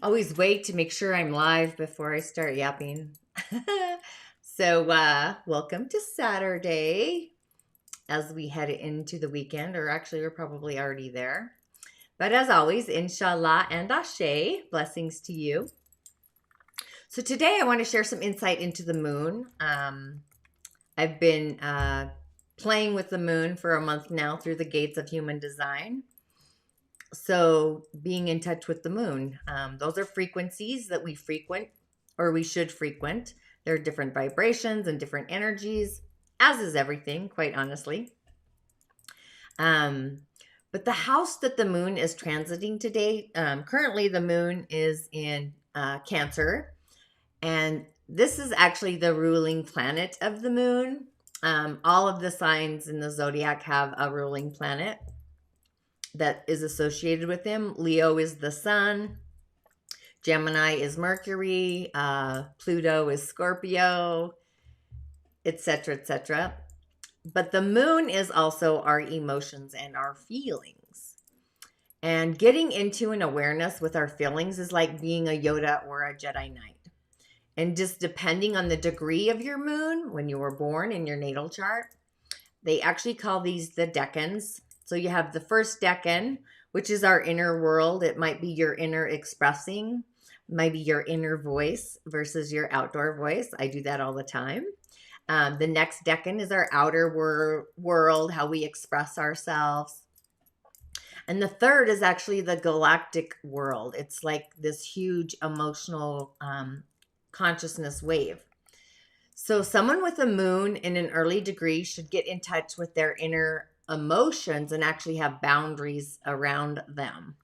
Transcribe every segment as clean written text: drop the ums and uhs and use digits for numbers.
Always wait to make sure I'm live before I start yapping. So, welcome to Saturday as we head into the weekend, or actually, we're probably already there. But as always, InShalla and Ashe, blessings to you. So, today I want to share some insight into the moon. I've been playing with the moon for a month now through the gates of human design. So, being in touch with the moon, those are frequencies that we frequent or we should frequent. There are different vibrations and different energies, as is everything, quite honestly. Um, but the house that the moon is transiting today, currently the moon is in Cancer, and this is actually the ruling planet of the moon. All of the signs in the zodiac have a ruling planet that is associated with him. Leo is the sun, Gemini is Mercury, Pluto is Scorpio, etc., etc. But the moon is also our emotions and our feelings. And getting into an awareness with our feelings is like being a Yoda or a Jedi Knight. And just depending on the degree of your moon when you were born in your natal chart, they actually call these the decans. So you have the first decan, which is our inner world. It might be your inner expressing, maybe your inner voice versus your outdoor voice. I do that all the time. The next decan is our outer world, how we express ourselves. And the third is actually the galactic world. It's like this huge emotional consciousness wave. So someone with a moon in an early degree should get in touch with their inner emotions and actually have boundaries around them,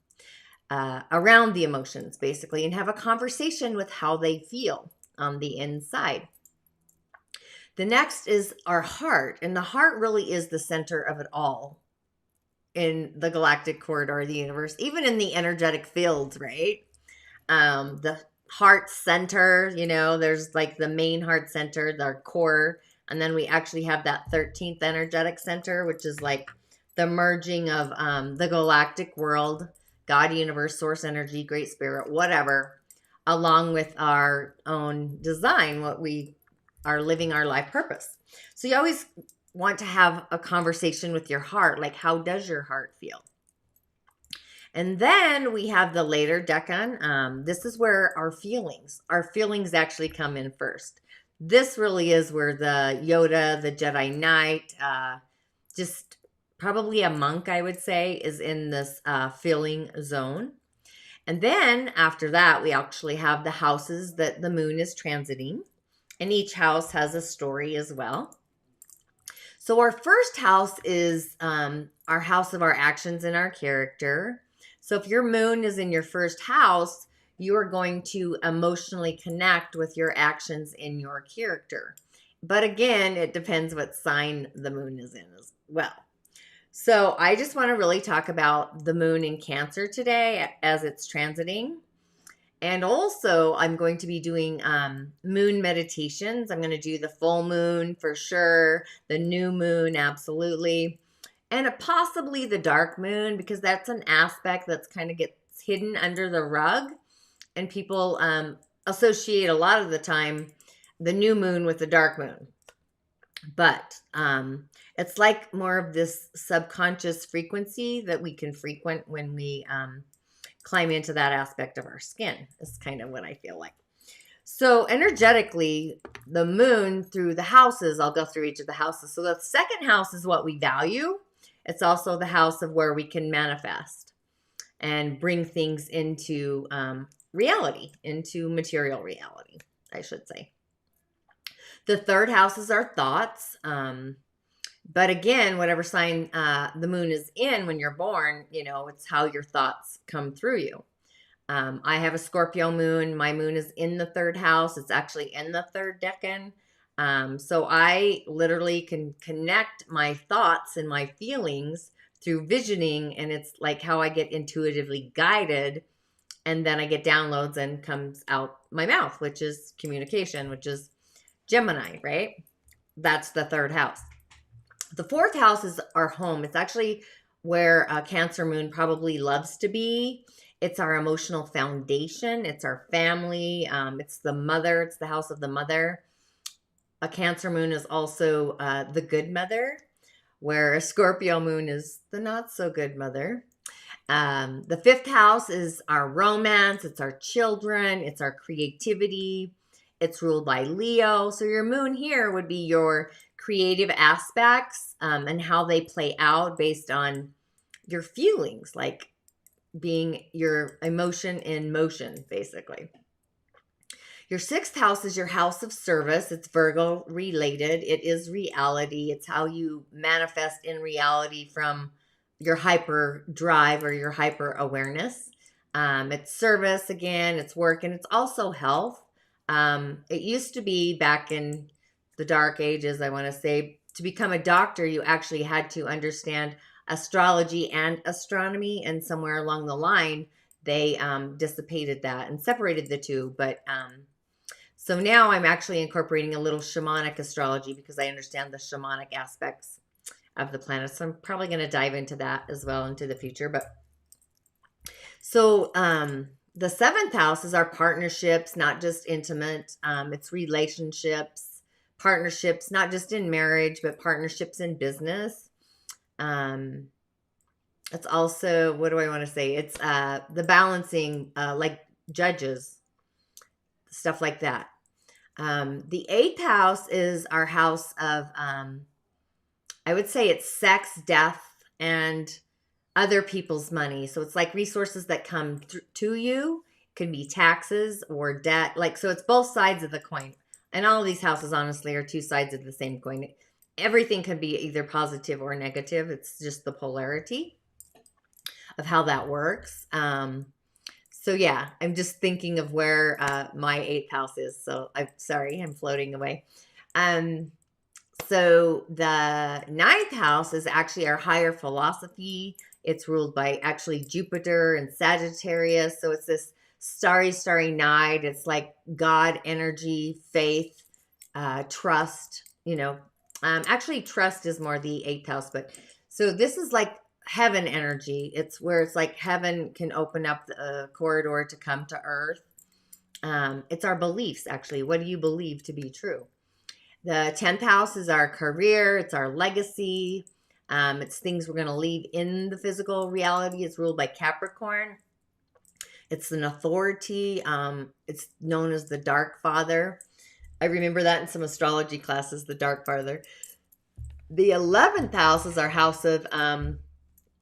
around the emotions, basically, and have a conversation with how they feel on the inside. The next is our heart, and the heart really is the center of it all in the galactic corridor of the universe, even in the energetic fields, right? The heart center, there's like the main heart center, the core, and then we actually have that 13th energetic center, which is like the merging of the galactic world, God, universe, source energy, great spirit, whatever, along with our own design, what we are living our life purpose. So you always want to have a conversation with your heart, like how does your heart feel? And then we have the later decan. This is where our feelings actually come in first. This really is where the Yoda, the Jedi Knight, just probably a monk, I would say, is in this feeling zone. And then after that, we actually have the houses that the moon is transiting. And each house has a story as well. So our first house is our house of our actions and our character. So if your moon is in your first house, you are going to emotionally connect with your actions in your character. But again, it depends what sign the moon is in as well. So I just want to really talk about the moon in Cancer today as it's transiting. And also, I'm going to be doing moon meditations. I'm going to do the full moon for sure, the new moon, absolutely, and possibly the dark moon, because that's an aspect that's kind of gets hidden under the rug. And people associate a lot of the time the new moon with the dark moon. But it's like more of this subconscious frequency that we can frequent when we climb into that aspect of our skin. Is kind of what I feel like. So energetically, the moon through the houses, I'll go through each of the houses. So the second house is what we value. It's also the house of where we can manifest and bring things into reality, into material reality, I should say. The third house is our thoughts. But again, whatever sign the moon is in when you're born, it's how your thoughts come through you. I have a Scorpio moon. My moon is in the third house. It's actually in the third decan. So I literally can connect my thoughts and my feelings through visioning, and it's like how I get intuitively guided, and then I get downloads and comes out my mouth, which is communication, which is Gemini, right? That's the third house. The fourth house is our home. It's actually where a Cancer moon probably loves to be. It's our emotional foundation. It's our family. It's the mother. It's the house of the mother. A Cancer moon is also the good mother, where a Scorpio moon is the not so good mother. The fifth house is our romance. It's our children. It's our creativity. It's ruled by Leo. So your moon here would be your creative aspects and how they play out based on your feelings, like being your emotion in motion, basically. Your sixth house is your house of service. It's Virgo related. It is reality. It's how you manifest in reality from your hyper drive or your hyper awareness. It's service again, it's work, and it's also health. It used to be back in the dark ages, I want to say, to become a doctor, you actually had to understand astrology and astronomy, and somewhere along the line, they dissipated that and separated the two. But so now I'm actually incorporating a little shamanic astrology because I understand the shamanic aspects of the planet. So I'm probably going to dive into that as well into the future. But so the seventh house is our partnerships, not just intimate. It's relationships, partnerships, not just in marriage, but partnerships in business. It's also, what do I want to say? It's the balancing, like judges, stuff like that. The eighth house is our house of, I would say it's sex, death, and other people's money. So it's like resources that come to you. It could be taxes or debt. Like, so it's both sides of the coin. And all of these houses, honestly, are two sides of the same coin. Everything can be either positive or negative. It's just the polarity of how that works. So yeah, I'm just thinking of where my eighth house is. So I'm sorry, I'm floating away. So the ninth house is actually our higher philosophy. It's ruled by actually Jupiter and Sagittarius. So it's this starry, starry night. It's like God energy, faith, trust, you know. Actually, trust is more the eighth house. But so this is like heaven energy. It's where it's like heaven can open up the corridor to come to earth. It's our beliefs, actually. What do you believe to be true? The 10th house is our career. It's our legacy. It's things we're going to leave in the physical reality. It's ruled by Capricorn. It's an authority. It's known as the Dark Father. I remember that in some astrology classes, the Dark Father. The 11th house is our house of,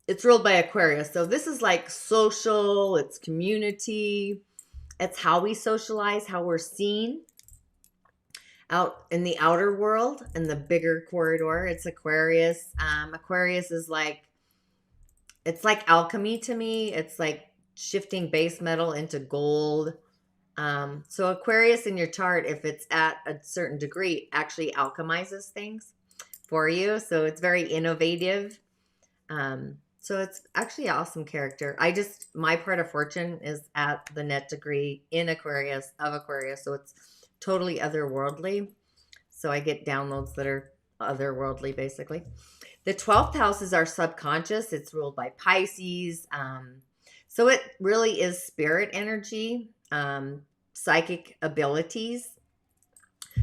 it's ruled by Aquarius. So this is like social, it's community. It's how we socialize, how we're seen out in the outer world, in the bigger corridor. It's Aquarius. Aquarius is like, it's like alchemy to me. It's like shifting base metal into gold. So Aquarius in your chart, if it's at a certain degree, actually alchemizes things for you. So it's very innovative. So it's actually an awesome character. My part of fortune is at the net degree in Aquarius, of Aquarius. So it's totally otherworldly. So I get downloads that are otherworldly, basically. The 12th house is our subconscious. It's ruled by Pisces. So it really is spirit energy, psychic abilities.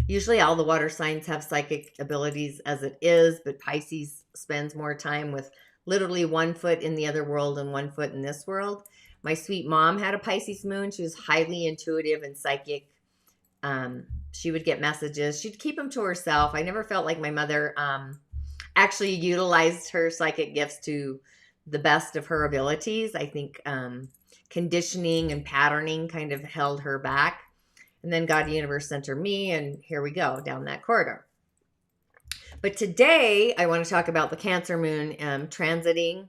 Usually all the water signs have psychic abilities as it is, but Pisces spends more time with literally 1 foot in the other world and 1 foot in this world. My sweet mom had a Pisces moon. She was highly intuitive and psychic. She would get messages. She'd keep them to herself. I never felt like my mother actually utilized her psychic gifts to the best of her abilities. I think conditioning and patterning kind of held her back. And then God Universe sent her me, and here we go down that corridor. But today I want to talk about the Cancer moon transiting.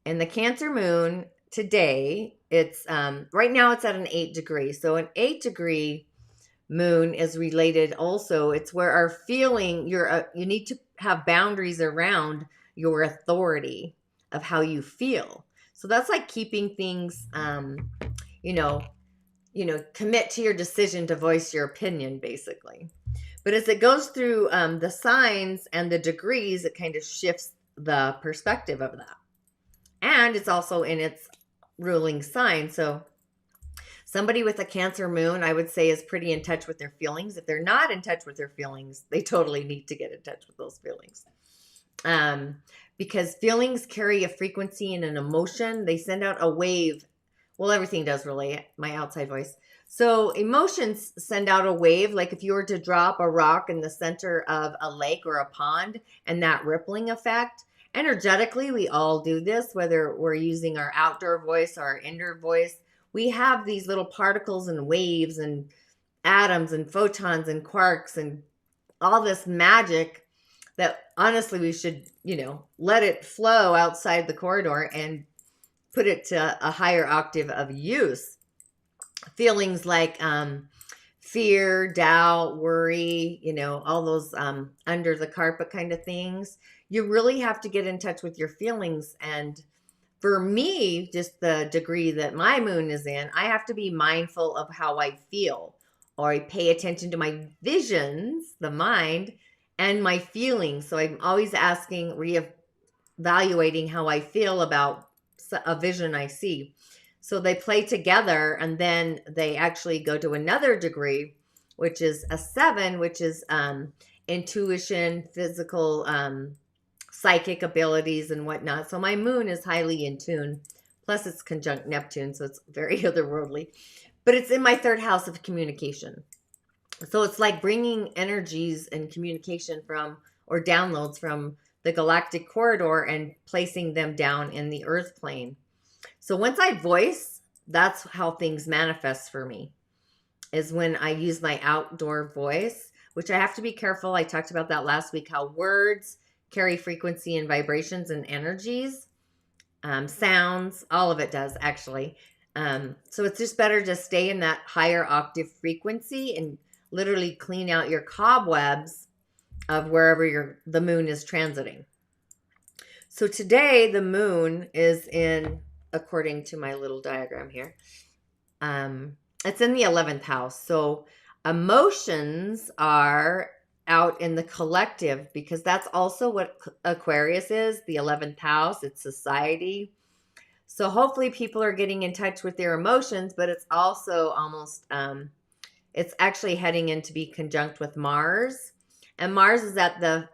And the Cancer moon today, it's right now it's at an 8 degree. So an 8 degree moon is related also. It's where our feeling, you need to have boundaries around your authority of how you feel. So that's like keeping things, commit to your decision to voice your opinion, basically. But as it goes through the signs and the degrees, it kind of shifts the perspective of that. And it's also in its ruling sign. So somebody with a Cancer moon, I would say, is pretty in touch with their feelings. If they're not in touch with their feelings, they totally need to get in touch with those feelings. Because feelings carry a frequency and an emotion. They send out a wave. Well, everything does really, my outside voice. So emotions send out a wave. Like if you were to drop a rock in the center of a lake or a pond, and that rippling effect, energetically, we all do this, whether we're using our outdoor voice or our indoor voice. We have these little particles and waves and atoms and photons and quarks and all this magic that honestly we should, let it flow outside the corridor and put it to a higher octave of use. Feelings like fear, doubt, worry, all those under the carpet kind of things. You really have to get in touch with your feelings. And for me, just the degree that my moon is in, I have to be mindful of how I feel, or I pay attention to my visions, the mind, and my feelings. So I'm always asking, reevaluating how I feel about a vision I see. So they play together, and then they actually go to another degree, which is a 7, which is intuition, physical, psychic abilities and whatnot. So my moon is highly in tune. Plus it's conjunct Neptune, so it's very otherworldly. But it's in my 3rd house of communication. So it's like bringing energies and communication from, or downloads from, the Galactic Corridor and placing them down in the earth plane. So once I voice, that's how things manifest for me, is when I use my outdoor voice, which I have to be careful. I talked about that last week, how words carry frequency and vibrations and energies, sounds, all of it does actually. So it's just better to stay in that higher octave frequency and literally clean out your cobwebs of wherever the moon is transiting. So today the moon is in, according to my little diagram here, it's in the 11th house. So emotions are out in the collective, because that's also what Aquarius is, the 11th house. It's society. So hopefully people are getting in touch with their emotions, but it's also almost, it's actually heading in to be conjunct with Mars. And Mars is at the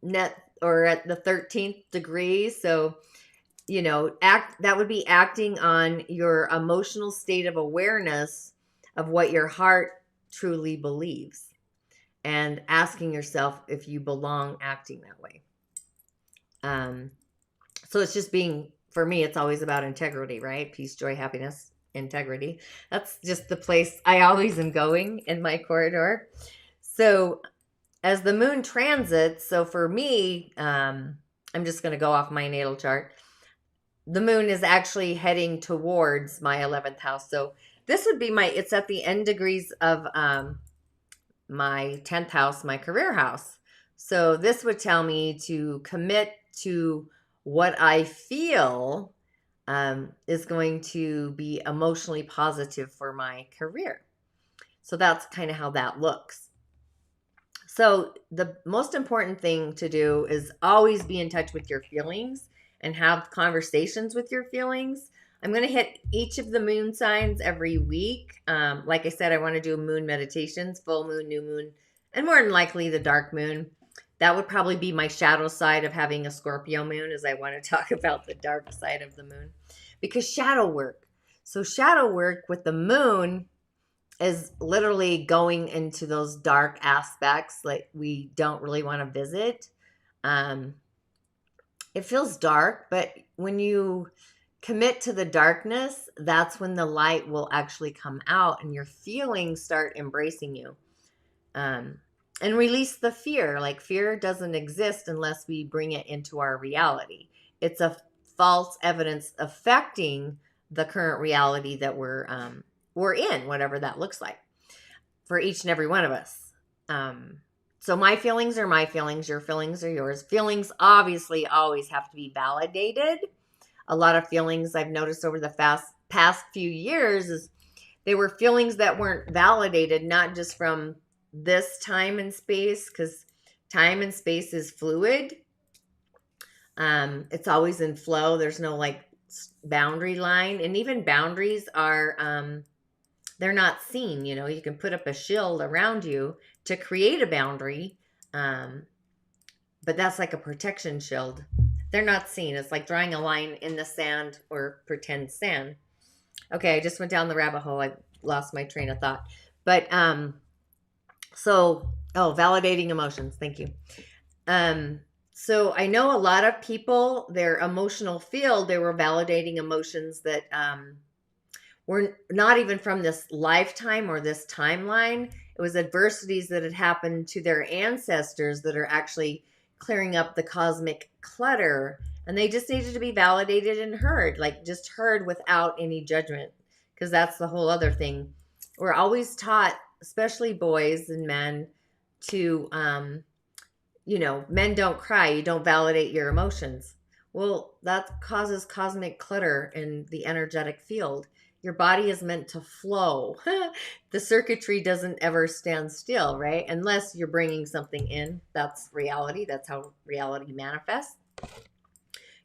at the 13th degree. So, that would be acting on your emotional state of awareness of what your heart truly believes, and asking yourself if you belong acting that way. So it's just for me, it's always about integrity, right? Peace, joy, happiness, integrity. That's just the place I always am going in my corridor. So as the moon transits, so for me, I'm just going to go off my natal chart. The moon is actually heading towards my 11th house. So this would be it's at the end degrees of my 10th house, my career house. So this would tell me to commit to what I feel is going to be emotionally positive for my career. So that's kind of how that looks. So the most important thing to do is always be in touch with your feelings and have conversations with your feelings. I'm going to hit each of the moon signs every week. Like I said, I want to do moon meditations, full moon, new moon, and more than likely the dark moon. That would probably be my shadow side of having a Scorpio moon, as I want to talk about the dark side of the moon. Because shadow work. So shadow work with the moon is literally going into those dark aspects like we don't really want to visit. It feels dark, but when you commit to the darkness, that's when the light will actually come out and your feelings start embracing you. And release the fear. Like fear doesn't exist unless we bring it into our reality. It's a false evidence affecting the current reality that we're in, whatever that looks like for each and every one of us. So my feelings are my feelings. Your feelings are yours. Feelings obviously always have to be validated. A lot of feelings I've noticed over the past few years is they were feelings that weren't validated, not just from this time and space, because time and space is fluid. It's always in flow. There's no like boundary line. And even boundaries are, they're not seen. You know, you can put up a shield around you to create a boundary. But that's like a protection shield. They're not seen. It's like drawing a line in the sand or pretend sand. Okay, I just went down the rabbit hole. I lost my train of thought. But validating emotions. Thank you. So I know a lot of people, their emotional field, they were validating emotions that were not even from this lifetime or this timeline. It was adversities that had happened to their ancestors that are actually clearing up the cosmic clutter. And they just needed to be validated and heard, like just heard without any judgment. Because that's the whole other thing. We're always taught, especially boys and men, to, men don't cry. You don't validate your emotions. Well, that causes cosmic clutter in the energetic field. Your body is meant to flow. The circuitry doesn't ever stand still, right? Unless you're bringing something in. That's reality. That's how reality manifests,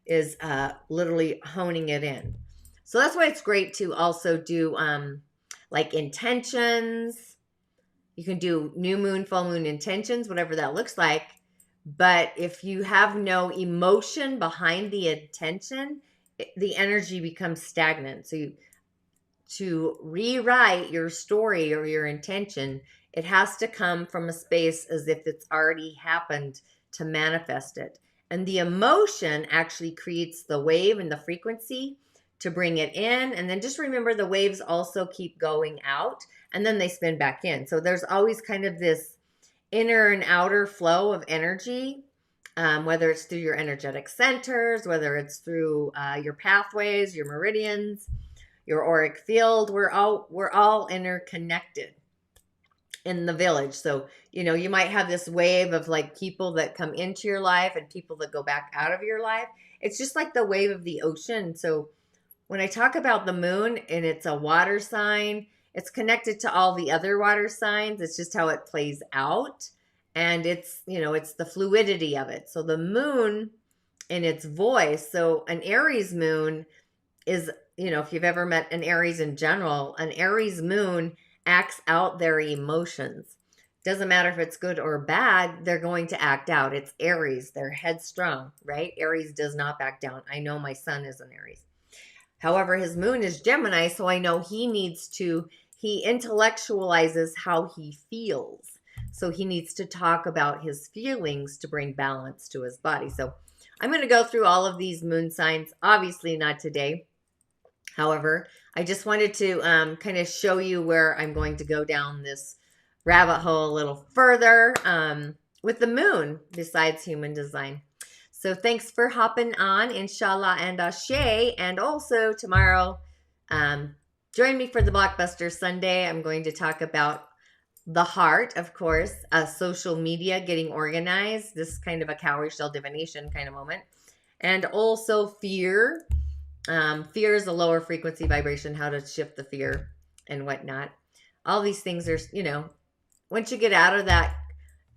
is literally honing it in. So that's why it's great to also do like intentions. You can do new moon, full moon intentions, whatever that looks like. But if you have no emotion behind the intention, the energy becomes stagnant. So to rewrite your story or your intention, it has to come from a space as if it's already happened to manifest it. And the emotion actually creates the wave and the frequency to bring it in. And then just remember, the waves also keep going out and then they spin back in. So there's always kind of this inner and outer flow of energy, whether it's through your energetic centers, whether it's through your pathways, your meridians, your auric field. We're all interconnected in the village. So, you might have this wave of like people that come into your life and people that go back out of your life. It's just like the wave of the ocean. So when I talk about the moon and it's a water sign, it's connected to all the other water signs. It's just how it plays out. And it's, it's the fluidity of it. So the moon in its voice. So an Aries moon is, if you've ever met an Aries in general, an Aries moon acts out their emotions. Doesn't matter if it's good or bad, they're going to act out. It's Aries. They're headstrong, right? Aries does not back down. I know my son is an Aries. However, his moon is Gemini, so I know he intellectualizes how he feels. So he needs to talk about his feelings to bring balance to his body. So I'm going to go through all of these moon signs, obviously not today. However, I just wanted to kind of show you where I'm going to go down this rabbit hole a little further with the moon besides human design. So thanks for hopping on, InShalla and Ashe. And also tomorrow, join me for the Blockbuster Sunday. I'm going to talk about the heart, of course, social media, getting organized, this kind of a cowrie shell divination kind of moment. And also fear. Fear is a lower frequency vibration, how to shift the fear and whatnot. All these things are, once you get out of that,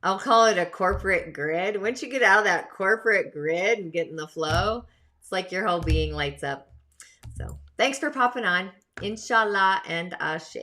I'll call it a corporate grid. Once you get out of that corporate grid and get in the flow, it's like your whole being lights up. So thanks for popping on. InShalla and Ashe.